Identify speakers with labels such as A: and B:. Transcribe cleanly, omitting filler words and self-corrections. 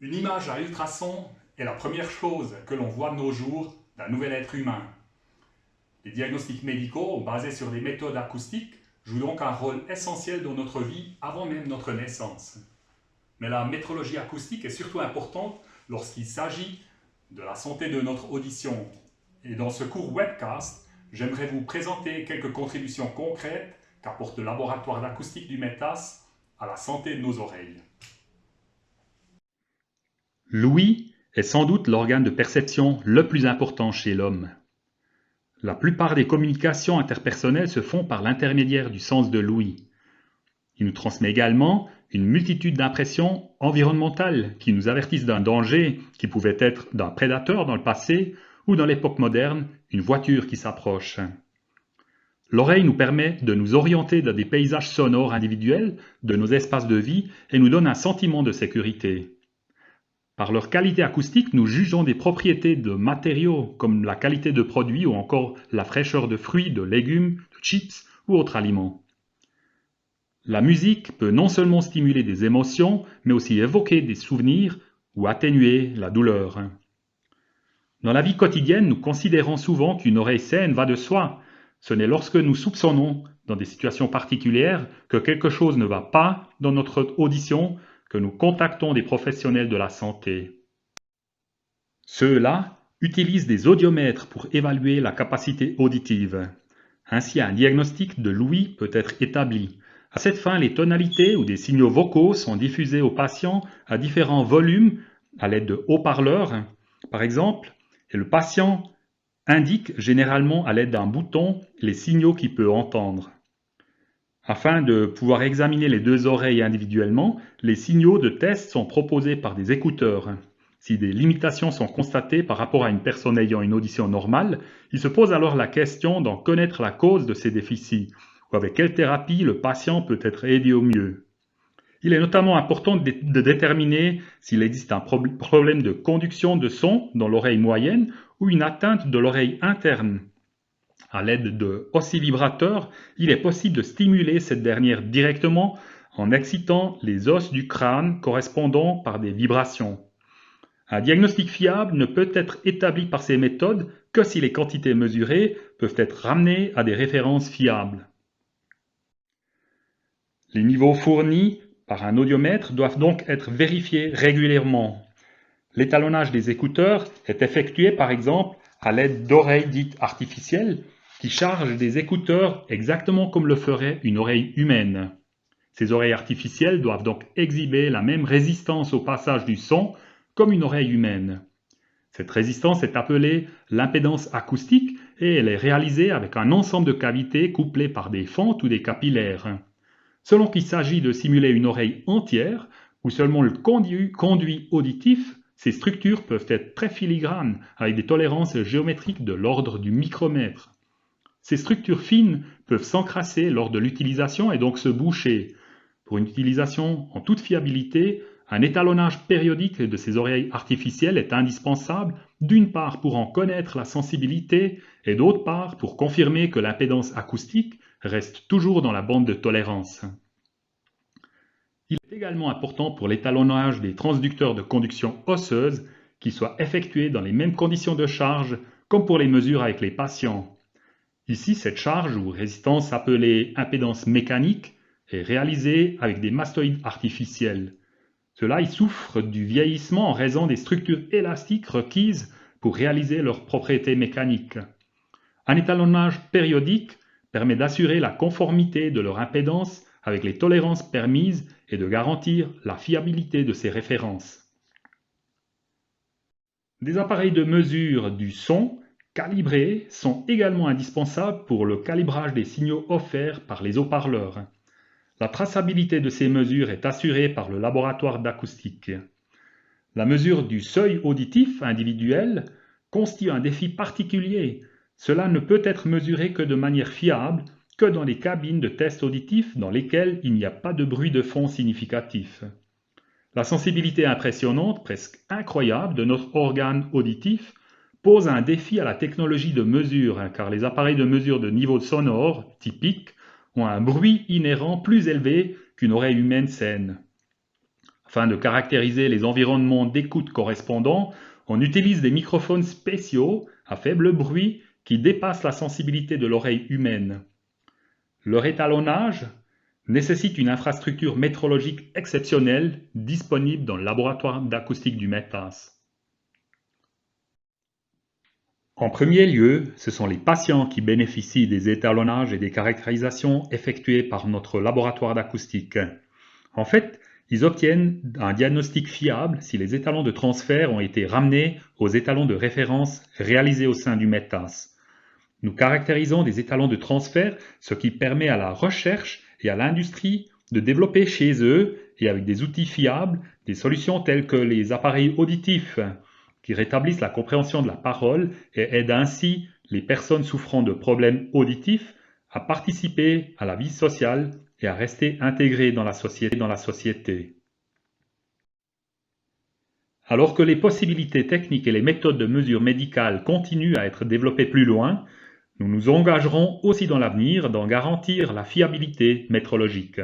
A: Une image à ultrasons est la première chose que l'on voit de nos jours d'un nouvel être humain. Les diagnostics médicaux, basés sur des méthodes acoustiques, jouent donc un rôle essentiel dans notre vie avant même notre naissance. Mais la métrologie acoustique est surtout importante lorsqu'il s'agit de la santé de notre audition. Et dans ce cours webcast, j'aimerais vous présenter quelques contributions concrètes qu'apporte le laboratoire d'acoustique du METAS à la santé de nos oreilles.
B: L'ouïe est sans doute l'organe de perception le plus important chez l'homme. La plupart des communications interpersonnelles se font par l'intermédiaire du sens de l'ouïe. Il nous transmet également une multitude d'impressions environnementales qui nous avertissent d'un danger qui pouvait être d'un prédateur dans le passé ou dans l'époque moderne, une voiture qui s'approche. L'oreille nous permet de nous orienter dans des paysages sonores individuels de nos espaces de vie et nous donne un sentiment de sécurité. Par leur qualité acoustique, nous jugeons des propriétés de matériaux comme la qualité de produits ou encore la fraîcheur de fruits, de légumes, de chips ou autres aliments. La musique peut non seulement stimuler des émotions, mais aussi évoquer des souvenirs ou atténuer la douleur. Dans la vie quotidienne, nous considérons souvent qu'une oreille saine va de soi. Ce n'est lorsque nous soupçonnons, dans des situations particulières, que quelque chose ne va pas dans notre audition que nous contactons des professionnels de la santé. Ceux-là utilisent des audiomètres pour évaluer la capacité auditive. Ainsi, un diagnostic de l'ouïe peut être établi. À cette fin, les tonalités ou des signaux vocaux sont diffusés aux patients à différents volumes à l'aide de haut-parleurs, par exemple, et le patient indique généralement à l'aide d'un bouton les signaux qu'il peut entendre. Afin de pouvoir examiner les deux oreilles individuellement, les signaux de test sont proposés par des écouteurs. Si des limitations sont constatées par rapport à une personne ayant une audition normale, il se pose alors la question d'en connaître la cause de ces déficits, ou avec quelle thérapie le patient peut être aidé au mieux. Il est notamment important de déterminer s'il existe un problème de conduction de son dans l'oreille moyenne ou une atteinte de l'oreille interne. À l'aide de oscillivrateurs, il est possible de stimuler cette dernière directement en excitant les os du crâne correspondant par des vibrations. Un diagnostic fiable ne peut être établi par ces méthodes que si les quantités mesurées peuvent être ramenées à des références fiables. Les niveaux fournis par un audiomètre doivent donc être vérifiés régulièrement. L'étalonnage des écouteurs est effectué par exemple à l'aide d'oreilles dites artificielles qui chargent des écouteurs exactement comme le ferait une oreille humaine. Ces oreilles artificielles doivent donc exhiber la même résistance au passage du son comme une oreille humaine. Cette résistance est appelée l'impédance acoustique et elle est réalisée avec un ensemble de cavités couplées par des fentes ou des capillaires. Selon qu'il s'agit de simuler une oreille entière ou seulement le conduit auditif, ces structures peuvent être très filigranes avec des tolérances géométriques de l'ordre du micromètre. Ces structures fines peuvent s'encrasser lors de l'utilisation et donc se boucher. Pour une utilisation en toute fiabilité, un étalonnage périodique de ces oreilles artificielles est indispensable, d'une part pour en connaître la sensibilité et d'autre part pour confirmer que l'impédance acoustique reste toujours dans la bande de tolérance. Il est également important pour l'étalonnage des transducteurs de conduction osseuse qu'ils soient effectués dans les mêmes conditions de charge comme pour les mesures avec les patients. Ici, cette charge ou résistance appelée impédance mécanique est réalisée avec des mastoïdes artificiels. Ceux-là souffrent du vieillissement en raison des structures élastiques requises pour réaliser leurs propriétés mécaniques. Un étalonnage périodique permet d'assurer la conformité de leur impédance avec les tolérances permises et de garantir la fiabilité de ces références. Des appareils de mesure du son calibrés sont également indispensables pour le calibrage des signaux offerts par les haut-parleurs. La traçabilité de ces mesures est assurée par le laboratoire d'acoustique. La mesure du seuil auditif individuel constitue un défi particulier. Cela ne peut être mesuré que de manière fiable que dans les cabines de test auditif dans lesquelles il n'y a pas de bruit de fond significatif. La sensibilité impressionnante, presque incroyable, de notre organe auditif pose un défi à la technologie de mesure, car les appareils de mesure de niveau sonore typiques ont un bruit inhérent plus élevé qu'une oreille humaine saine. Afin de caractériser les environnements d'écoute correspondants, on utilise des microphones spéciaux à faible bruit qui dépassent la sensibilité de l'oreille humaine. Leur étalonnage nécessite une infrastructure métrologique exceptionnelle disponible dans le laboratoire d'acoustique du METAS. En premier lieu, ce sont les patients qui bénéficient des étalonnages et des caractérisations effectuées par notre laboratoire d'acoustique. En fait, ils obtiennent un diagnostic fiable si les étalons de transfert ont été ramenés aux étalons de référence réalisés au sein du METAS. Nous caractérisons des étalons de transfert, ce qui permet à la recherche et à l'industrie de développer chez eux, et avec des outils fiables, des solutions telles que les appareils auditifs, qui rétablissent la compréhension de la parole et aident ainsi les personnes souffrant de problèmes auditifs à participer à la vie sociale et à rester intégrées dans la société. Alors que les possibilités techniques et les méthodes de mesure médicale continuent à être développées plus loin, nous nous engagerons aussi dans l'avenir d'en garantir la fiabilité métrologique.